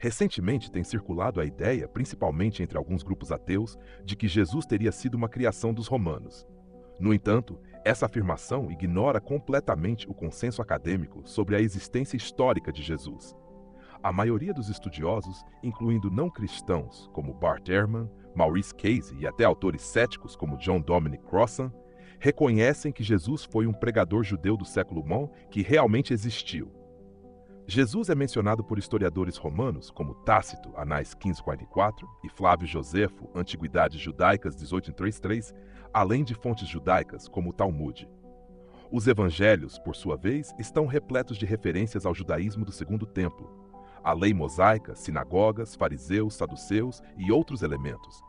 Recentemente tem circulado a ideia, principalmente entre alguns grupos ateus, de que Jesus teria sido uma criação dos romanos. No entanto, essa afirmação ignora completamente o consenso acadêmico sobre a existência histórica de Jesus. A maioria dos estudiosos, incluindo não cristãos como Bart Ehrman, Maurice Casey e até autores céticos como John Dominic Crossan, reconhecem que Jesus foi um pregador judeu do século I que realmente existiu. Jesus é mencionado por historiadores romanos como Tácito, Anais 1544, e Flávio Josefo, Antiguidades Judaicas 1833, além de fontes judaicas como o Talmude. Os evangelhos, por sua vez, estão repletos de referências ao judaísmo do Segundo Templo, a lei mosaica, sinagogas, fariseus, saduceus e outros elementos,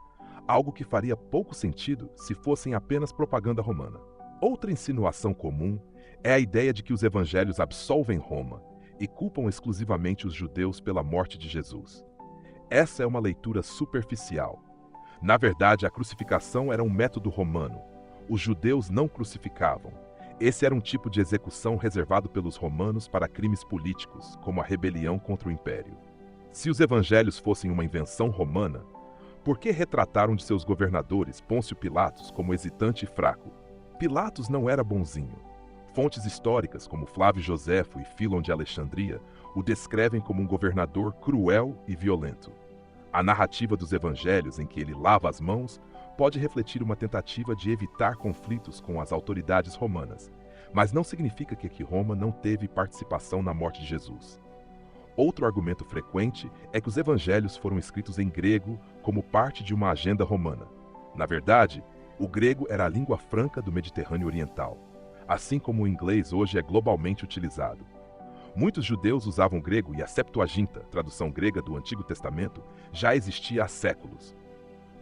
algo que faria pouco sentido se fossem apenas propaganda romana. Outra insinuação comum é a ideia de que os evangelhos absolvem Roma e culpam exclusivamente os judeus pela morte de Jesus. Essa é uma leitura superficial. Na verdade, a crucificação era um método romano. Os judeus não crucificavam. Esse era um tipo de execução reservado pelos romanos para crimes políticos, como a rebelião contra o império. Se os evangelhos fossem uma invenção romana, por que retrataram de seus governadores, Pôncio Pilatos, como hesitante e fraco? Pilatos não era bonzinho. Fontes históricas, como Flávio Josefo e Fílon de Alexandria, o descrevem como um governador cruel e violento. A narrativa dos evangelhos, em que ele lava as mãos, pode refletir uma tentativa de evitar conflitos com as autoridades romanas, mas não significa que Roma não teve participação na morte de Jesus. Outro argumento frequente é que os evangelhos foram escritos em grego como parte de uma agenda romana. Na verdade, o grego era a língua franca do Mediterrâneo Oriental, assim como o inglês hoje é globalmente utilizado. Muitos judeus usavam o grego e a Septuaginta, tradução grega do Antigo Testamento, já existia há séculos.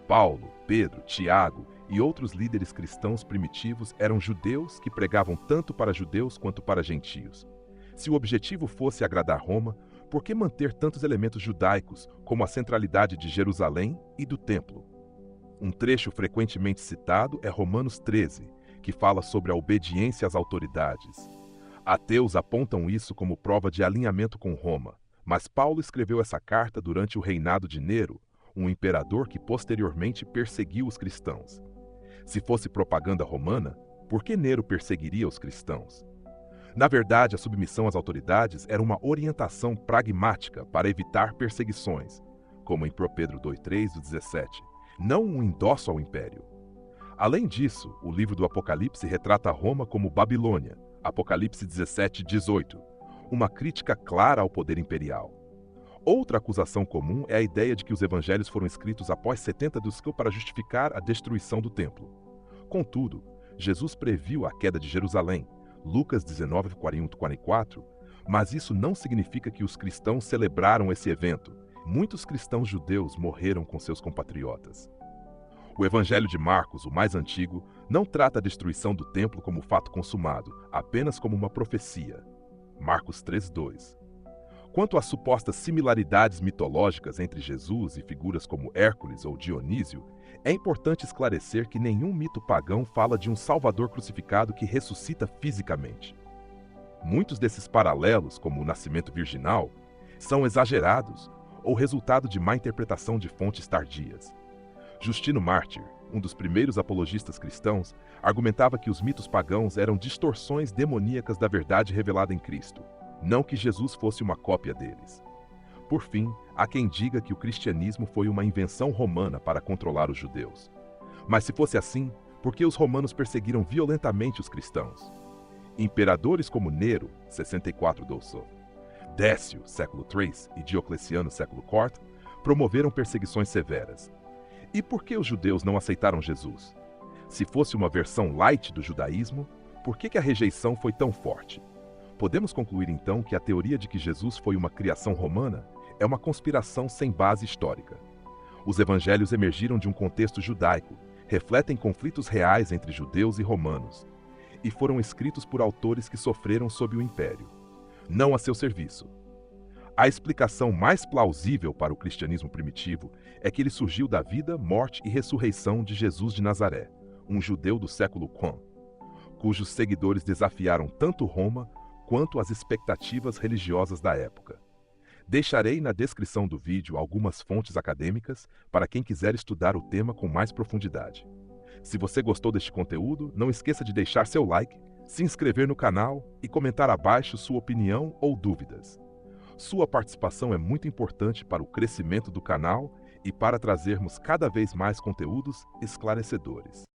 Paulo, Pedro, Tiago e outros líderes cristãos primitivos eram judeus que pregavam tanto para judeus quanto para gentios. Se o objetivo fosse agradar Roma, por que manter tantos elementos judaicos, como a centralidade de Jerusalém e do Templo? Um trecho frequentemente citado é Romanos 13, que fala sobre a obediência às autoridades. Ateus apontam isso como prova de alinhamento com Roma, mas Paulo escreveu essa carta durante o reinado de Nero, um imperador que posteriormente perseguiu os cristãos. Se fosse propaganda romana, por que Nero perseguiria os cristãos? Na verdade, a submissão às autoridades era uma orientação pragmática para evitar perseguições, como em 1 Pedro 2,3 do 17, não um endosso ao império. Além disso, o livro do Apocalipse retrata Roma como Babilônia, Apocalipse 17:18, uma crítica clara ao poder imperial. Outra acusação comum é a ideia de que os evangelhos foram escritos após 70 dos para justificar a destruição do templo. Contudo, Jesus previu a queda de Jerusalém, Lucas 19:41-44, mas isso não significa que os cristãos celebraram esse evento. Muitos cristãos judeus morreram com seus compatriotas. O Evangelho de Marcos, o mais antigo, não trata a destruição do templo como fato consumado, apenas como uma profecia. Marcos 3:2. Quanto às supostas similaridades mitológicas entre Jesus e figuras como Hércules ou Dionísio, é importante esclarecer que nenhum mito pagão fala de um Salvador crucificado que ressuscita fisicamente. Muitos desses paralelos, como o nascimento virginal, são exagerados ou resultado de má interpretação de fontes tardias. Justino Mártir, um dos primeiros apologistas cristãos, argumentava que os mitos pagãos eram distorções demoníacas da verdade revelada em Cristo, não que Jesus fosse uma cópia deles. Por fim, há quem diga que o cristianismo foi uma invenção romana para controlar os judeus. Mas se fosse assim, por que os romanos perseguiram violentamente os cristãos? Imperadores como Nero, 64 do.C., Décio, século III, e Diocleciano, século IV, promoveram perseguições severas. E por que os judeus não aceitaram Jesus? Se fosse uma versão light do judaísmo, por que a rejeição foi tão forte? Podemos concluir então que a teoria de que Jesus foi uma criação romana é uma conspiração sem base histórica. Os evangelhos emergiram de um contexto judaico, refletem conflitos reais entre judeus e romanos, e foram escritos por autores que sofreram sob o império, não a seu serviço. A explicação mais plausível para o cristianismo primitivo é que ele surgiu da vida, morte e ressurreição de Jesus de Nazaré, um judeu do século I, cujos seguidores desafiaram tanto Roma quanto as expectativas religiosas da época. Deixarei na descrição do vídeo algumas fontes acadêmicas para quem quiser estudar o tema com mais profundidade. Se você gostou deste conteúdo, não esqueça de deixar seu like, se inscrever no canal e comentar abaixo sua opinião ou dúvidas. Sua participação é muito importante para o crescimento do canal e para trazermos cada vez mais conteúdos esclarecedores.